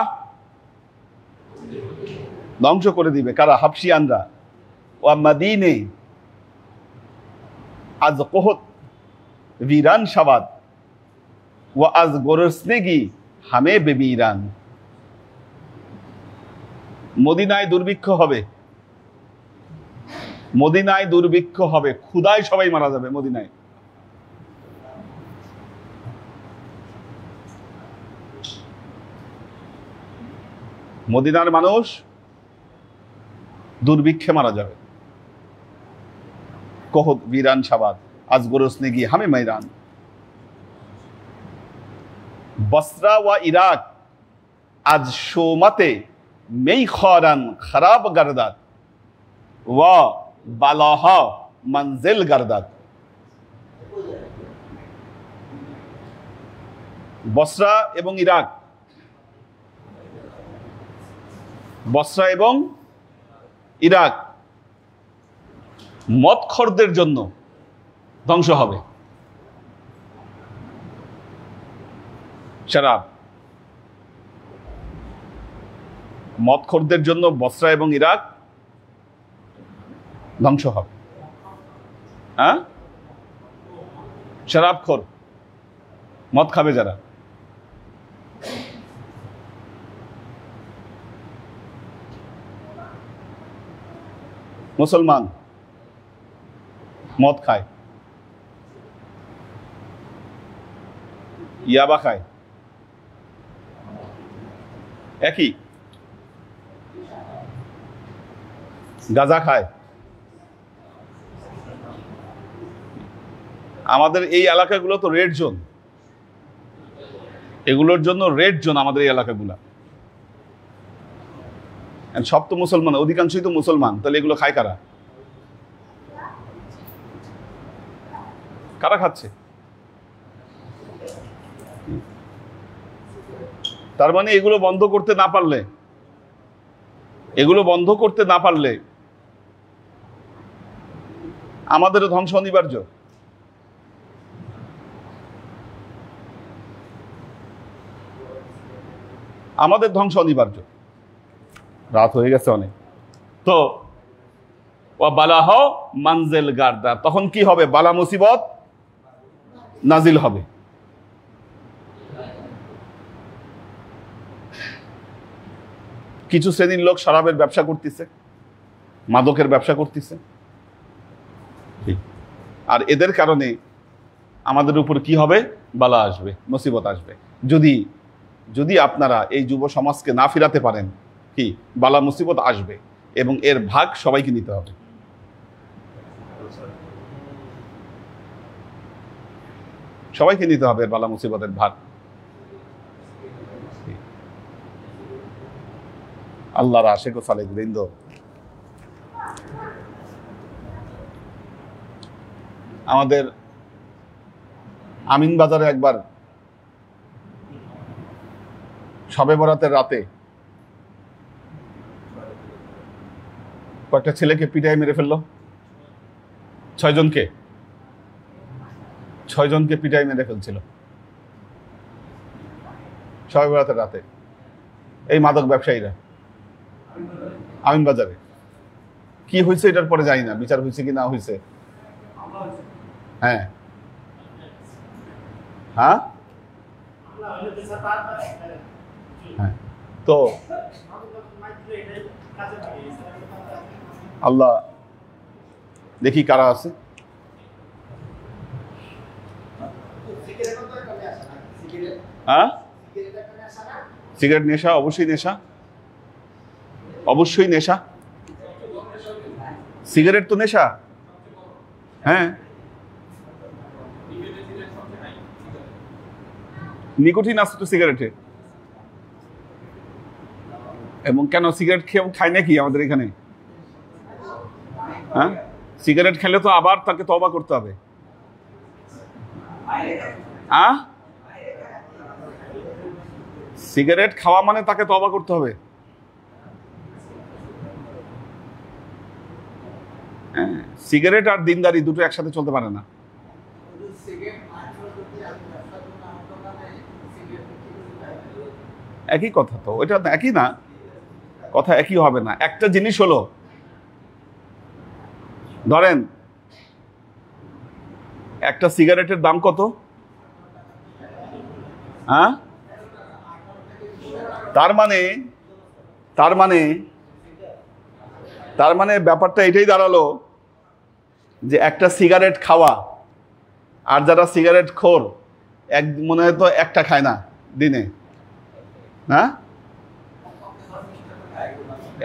ধ্বংস করে দিবে কারা? হাবশিয়ানরা। ওয়া মাদিনে আজ কোহত ভিরান শাবাদ ওয়া আজ গোরসনেগি হামে বেবিরান। মদিনায় দুর্ভিক্ষ হবে, মদিনায় দুর্ভিক্ষ হবে, ক্ষুধায় সবাই মারা যাবে মদিনায়। মদিনার মানুষ দুর্ভিক্ষে মারা যাবে। কোহত ভিরান শাবাদ আজ গোরসনেগি হামে মাইরান। বসরা ওয়া ইরাক আজ শোমাতে মেই খরান খারাপ গারদাত ওয়া বালাহা মঞ্জিল গারদাত। বসরা এবং ইরাক, বসরা এবং ইরাক মদখোরদের জন্য ধ্বংস হবে। শরাব, মদখোরদের জন্য বসরা এবং ইরাক ধ্বংস হবে। হ্যাঁ, শরাবখোর, মদ খাবে যারা। মুসলমান মদ খায়, ইয়াবা খায়, একই। গাঁজা খায়। আমাদের এই এলাকাগুলো তো রেড জোন, এগুলোর জন্য রেড জোন আমাদের এই এলাকাগুলা। সব তো মুসলমান, অধিকাংশই তো মুসলমান, তাহলে এগুলো খায় কারা? কারা খাচ্ছে? তার মানে এগুলো বন্ধ করতে না পারলে, এগুলো বন্ধ করতে না পারলে আমাদেরও ধ্বংস অনিবার্য। আমাদের ধ্বংস অনিবার্য। রাত হয়ে গেছে অনেক। তো বালাহ মানজেল গার্দা, তখন কি হবে? বালা মুসিবত নাজিল হবে। কিছু শ্রেণীর লোক শরাবের ব্যবসা করতেছে, মাদকের ব্যবসা করতেছে, আর এদের কারণে আমাদের উপর কি হবে? বালা আসবে, মুসিবত আসবে। যদি যদি আপনারা এই যুব সমাজকে না ফিরাতে পারেন, কি বালা মুসিবত আসবে, এবং এর ভাগ সবাইকে নিতে হবে। সবাইকে নিতে হবে বালা মুসিবতের ভাগ। আল্লাহর আশিক ও সালেক বৃন্দ, আমাদের আমিনবাজারে একবার শবে বরাতের রাতে কয়েকটা ছেলেকে পিটাই মেরে ফেললো। 6 জনকে 6 জনকে পিটাই মেরে ফেলছিল শবে বরাতের রাতে, এই মাদক ব্যবসায়ীরা আমিনবাজারে। কি হয়েছে এটার পরে জানি না, বিচার হয়েছে কি না হয়েছে। হ্যাঁ হ্যাঁ হ্যাঁ, তো আল্লাহ দেখি কারা আছে। হ্যাঁ, সিগারেট নেশা, অবশ্যই নেশা, অবশ্যই নেশা। সিগারেট তো নেশা। হ্যাঁ, নিকোটিন আছে তো সিগারেটে। এবং কেন সিগারেট খেয়ে খায় নাকি আমাদের এখানে? হ্যাঁ, সিগারেট খেলে তো আবার তাকে তওবা করতে হবে। সিগারেট খাওয়া মানে তাকে তওবা করতে হবে। হ্যাঁ, সিগারেট আর দিনদারি দুটো একসাথে চলতে পারে না। একই কথা তো, ওইটা একই না, কথা একই হবে না। একটা জিনিস হলো, ধরেন একটা সিগারেটের দাম কত? হ্যাঁ, তার মানে ব্যাপারটা এটাই দাঁড়ালো যে একটা সিগারেট খাওয়া আর যারা সিগারেট খোর মনে হয় তো একটা খায় না দিনে। হ্যাঁ,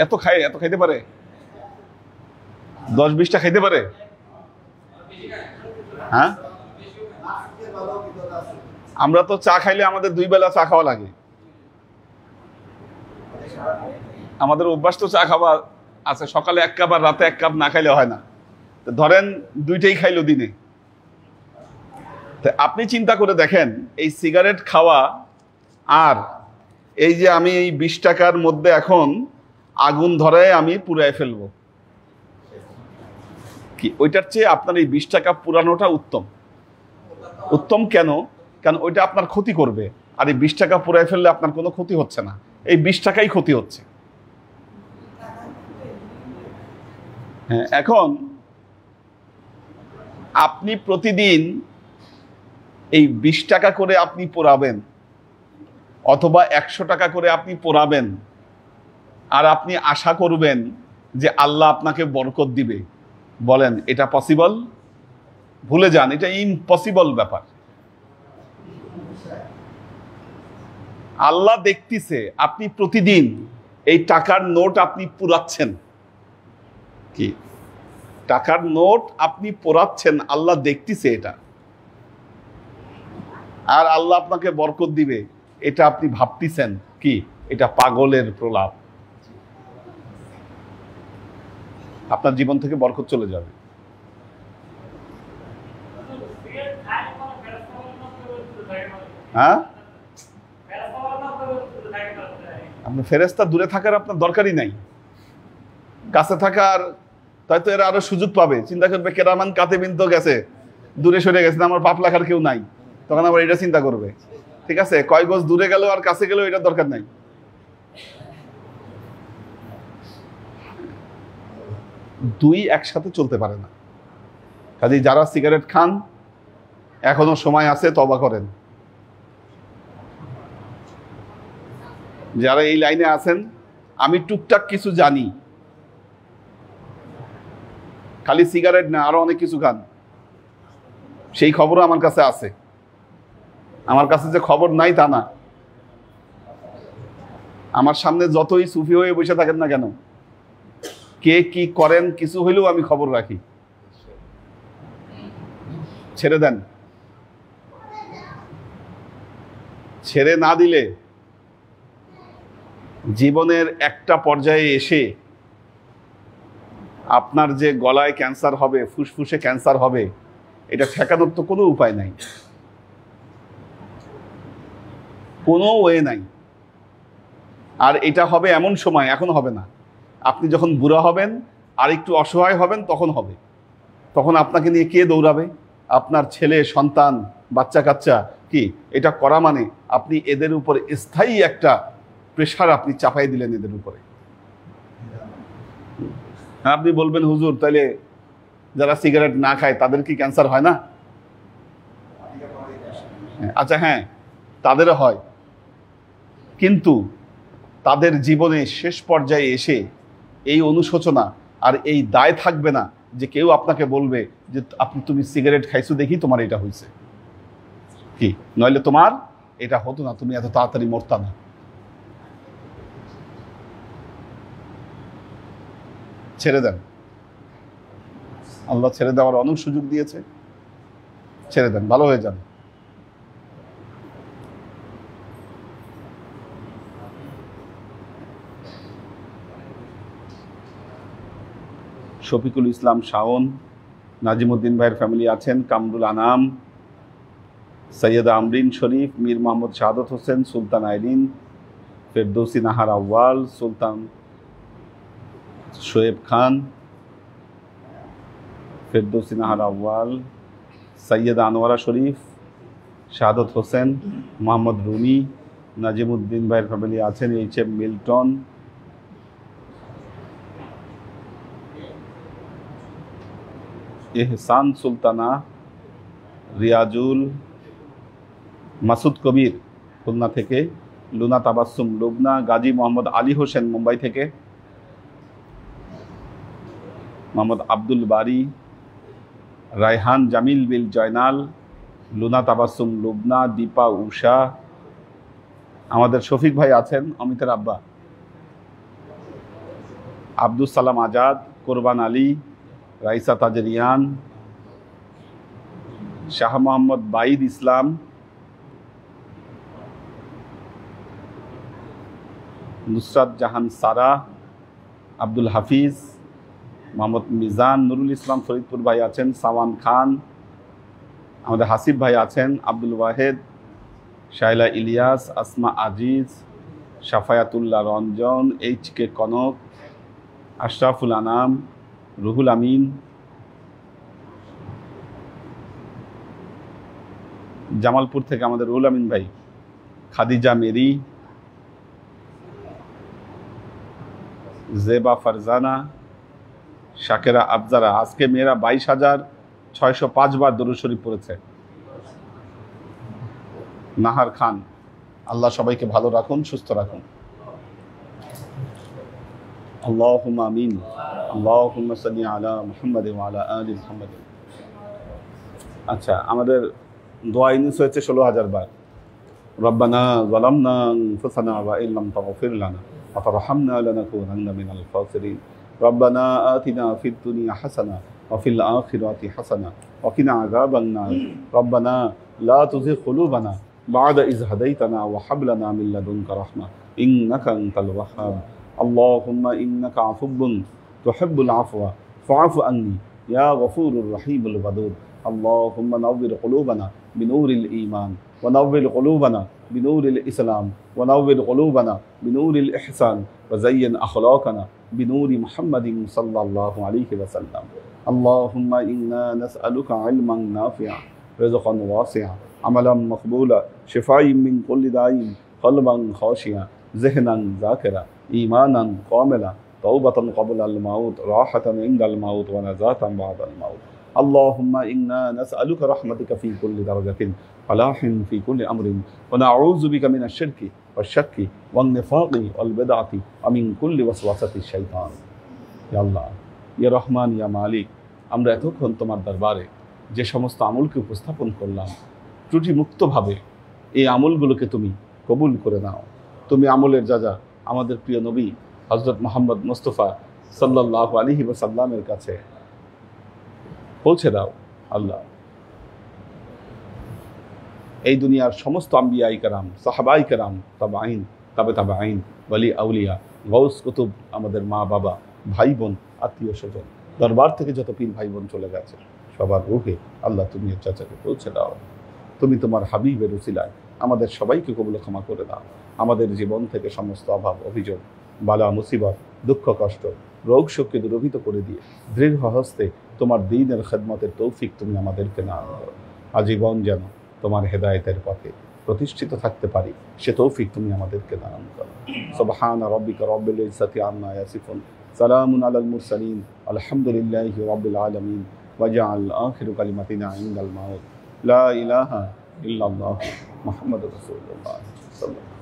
এত খাইতে পারে, 10-20টা খাইতে পারে। হ্যাঁ, আমরা তো চা খাইলে আমাদের 2 বেলা চা খাওয়া লাগে। আমাদের অভ্যাস তো চা খাওয়া আছে, সকালে 1 কাপ আর রাতে 1 কাপ না খাইলে হয় না। তো ধরেন 2টাই খাইলো দিনে। তো আপনি চিন্তা করে দেখেন, এই সিগারেট খাওয়া আর এই যে আমি এই 20 টাকার মধ্যে এখন আগুন ধরায় আমি পুড়ায় ফেলবো, কি ওইটার চেয়ে আপনার এই 20 টাকা পুরানোটা উত্তম। উত্তম কেন? কারণ ওইটা আপনার ক্ষতি করবে, আর এই 20 টাকা পুড়ায় ফেললে আপনার কোনো ক্ষতি হচ্ছে না, এই 20 টাকাই ক্ষতি হচ্ছে। হ্যাঁ, এখন আপনি প্রতিদিন এই 20 টাকা করে আপনি পোড়াবেন অথবা 100 টাকা করে আপনি পোড়াবেন, আর আপনি আশা করবেন যে আল্লাহ আপনাকে বরকত দিবে। বলেন এটা পসিবল? ভুলে যান, এটা ইম্পসিবল ব্যাপার। আল্লাহ দেখতেছে আপনি প্রতিদিন এই টাকার নোট আপনি পুরাচ্ছেন, কি টাকার নোট আপনি পোড়াচ্ছেন, আল্লাহ দেখতেছে এটা, আর আল্লাহ আপনাকে বরকত দিবে এটা আপনি ভাবতেছেন। কি এটা পাগলের প্রলাপ। আপনার জীবন থেকে বরকত চলে যাবে। হ্যাঁ, আপনার ফেরেশতা দূরে থাকার আপনার দরকারই নাই, কাছে থাকার তাই তো এরা আরো সুযোগ পাবে। চিন্তা করবে কেরামান কাতিবিন তো গেছে, দূরে সরে গেছে, আমার পাপ লেখার কেউ নাই, তখন আবার এটা চিন্তা করবে। ঠিক আছে, কয় গজ দূরে গেল আর কাছে গেল এটার দরকার নাই। দুই একসাথে চলতে পারে না। কাজে যারা সিগারেট খান এখনো সময় আছে, তওবা করেন। যারা এই লাইনে আছেন, আমি টুকটাক কিছু জানি, খালি সিগারেট না আরো অনেক কিছু খান, সেই খবরও আমার কাছে আছে। আমার কাছে যে খবর নাই তা না, আমার সামনে যতই সুফি হয়ে বসে থাকেন না কেন, কে কি করেন কিছু হইলেও আমি খবর রাখি। ছেড়ে দেন, ছেড়ে না দিলে জীবনের একটা পর্যায়ে এসে আপনার যে গলায় ক্যান্সার হবে, ফুসফুসে ক্যান্সার হবে, এটা ঠেকানোর তো কোনো উপায় নাই, কোনো ওয়ে নাই। আর এটা হবে এমন সময়, এখন হবে না। আপনি যখন বুড়া হবেন আর একটু অসহায় হবেন তখন হবে। তখন আপনাকে নিয়ে কে দৌড়াবে? আপনার ছেলে সন্তান বাচ্চা কাচ্চা কি এটা করা মানে আপনি এদের উপরে স্থায়ী একটা প্রেশার আপনি চাপাই দিলেন এদের উপরে। আপনি বলবেন হুজুর তাহলে যারা সিগারেট না খায় তাদের কি ক্যান্সার হয় না? আচ্ছা হ্যাঁ, তাদেরও হয়, কিন্তু তাদের জীবনে শেষ পর্যায়ে এসে এই অনুশোচনা আর এই দায় থাকবে না যে কেউ আপনাকে বলবে যে তুমি সিগারেট খাইছো দেখি তোমার এটা হয়েছে, কি নইলে তোমার এটা হতো না, তুমি এত তাড়াতাড়ি মরতা না। ছেড়ে দেন, আল্লাহ ছেড়ে দেওয়ার অনেক সুযোগ দিয়েছে, ছেড়ে দেন, ভালো হয়ে যান। শফিকুল ইসলাম শাওন, নাজিমুদ্দিন ভাইয়ের ফ্যামিলি আছেন, কামরুল আনাম, সৈয়দা আমরিন শরীফ, মীর মোহাম্মদ শাহাদত হোসেন, সুলতান আইরিন, ফেরদৌসি নাহার আউয়াল, সুলতান শোয়েব খান, ফেরদৌসি নাহার আউয়াল, সৈয়দা আনোয়ারা শরীফ, শাহাদত হোসেন, মোহাম্মদ রুমি, নাজিমুদ্দিন ভাইয়ের ফ্যামিলি আছেন, এইচ.এম. মিল্টন, এহসান সুলতানা, রিয়াজুল, মাসুদ কবির খুলনা থেকে, লুনা তাবাসসুম লুবনা, গাজী মোহাম্মদ আলী হোসেন মুম্বাই থেকে, মোহাম্মদ আব্দুল বারি, রায়হান জামিল বিল জয়নাল, লুনা তাবাসসুম লুবনা, দীপা উষা, আমাদের শফিক ভাই আছেন অমিতের আব্বা, আব্দুল সালাম আজাদ, কোরবান আলী, রাইসা তাজরিয়ান, শাহ মোহাম্মদ বাইদ ইসলাম, নুসরাত জাহান সারা, আব্দুল হাফিজ, মোহাম্মদ মিজান, নুরুল ইসলাম ফরিদপুর ভাই আছেন, সাওয়ান খান, আমাদের হাসিব ভাই আছেন, আব্দুল ওয়াহেদ, শাইলা ইলিয়াস, আসমা আজিজ, সাফায়াতুল্লাহ রঞ্জন, এইচ.কে. কনক, আশরাফুল আনাম, রুহুল আমিন, জামালপুর থেকে আমাদের রুহুল আমিন ভাই, খাদিজা মেরি, জেবা ফারজানা, শাকেরা আফজারা। আজকে মেয়েরা 22,605 বার দরুদ শরীফ পড়েছে। নাহার খান, আল্লাহ সবাইকে ভালো রাখুন, সুস্থ রাখুন। আল্লাহুম্মা আমিন। আল্লাহুম্মা সাল্লি আলা মুহাম্মাদ ওয়া আলা আলি মুহাম্মাদ। আচ্ছা, আমাদের দোয়া ইউনিস হয়েছে 16,000 বার। রব্বানা যালামনা আনফুসানা ওয়া ইল্লাম তাগফির লানা ওয়া তারহামনা লানাকুনান্না মিনাল খাসিরিন। রব্বানা আতিনা ফিদ দুনিয়া হাসানা ওয়া ফিল আখিরাতি হাসানা ওয়া কিনা আযাবান নার। রব্বানা লা তুযিগ কুলুবানা বা'দা ইয হাদাইতানা ওয়া হাব লানা মিন লাদুনকা রাহমা ইন্নাকা আনতাল ওয়াহ্হাব। আল্লাহুম্মা ইন্নাকা আফুব্বুন তুহিব্বুল আফওয়া ফা'ফু আন্নি ইয়া গফুরুর রহিমুল ওয়াদুদ। اللهم نور قلوبنا بنور الإيمان ونور قلوبنا بنور الإسلام ونور قلوبنا بنور الإحسان وزين أخلاقنا بنور محمد صلى الله عليه وسلم. اللهم إنا نسألك علما نافعا رزقا واسعا عملا مقبولا شفاء من كل داء قلبا خاشعا ذهنا ذاكرا إيمانا كاملا توبة قبل الموت راحة عند الموت ونجاة بعد الموت. اللهم إنا نسألك رحمتك في كل درجة فلاح في كل أمر ونعوذ بك من الشرك والشك والنفاق والبدعة ومن كل وسوسة الشيطان. يا الله يا رحمن يا مالك, আমরা এতক্ষণ তোমার দরবারে যে সমস্ত আমলকে উপস্থাপন করলাম ত্রুটি মুক্তভাবে এই আমলগুলোকে তুমি কবুল করে নাও। তুমি আমলের যা আমাদের প্রিয় নবী হযরত মুহাম্মদ মুস্তাফা সাল্লাল্লাহু আলাইহি ওয়াসাল্লামের কাছে পৌঁছে দাও। আল্লাহ, এই দুনিয়ার সমস্ত আম্বিয়াই কেরাম, সাহাবাই কেরাম, তাবাঈন, তাবাঈন, ওয়ালি আউলিয়া, গৌস কুতুব, আমাদের মা বাবা, ভাই বোন, আত্মীয় স্বজন, দরবার থেকে যত পীর ভাই বোন চলে গেছে সবার রূহে আল্লাহ তুমি এর চাচাকে পৌঁছে দাও। তুমি তোমার হাবিবের উসিলায় আমাদের সবাইকে কবুল ক্ষমা করে দাও। আমাদের জীবন থেকে সমস্ত অভাব, অভিযোগ, বালা, মুসিবত, দুঃখ, কষ্ট রোগ শোককে দূরভূত করে দিয়ে দৃঢ় হস্তে তোমার দ্বীনের খেদমতের তৌফিক তুমি আমাদেরকে দান করো। আজীবন যেন তোমার হেদায়েতের পথে প্রতিষ্ঠিত থাকতে পারি, সে তৌফিক তুমি আমাদেরকে দান করো। সুবহান রাব্বিকা রাব্বিল ইজ্জাতি আম্মা ইয়াসিফুন, সালামুন আলাল মুরসালিন, আলহামদুলিল্লাহি রাব্বিল আলামিন। ওয়াজআল আখিরু কালিমাতিনা ইনদাল মাউত লা ইলাহা ইল্লাল্লাহ মুহাম্মাদুর রাসূলুল্লাহ সাল্লাল্লাহু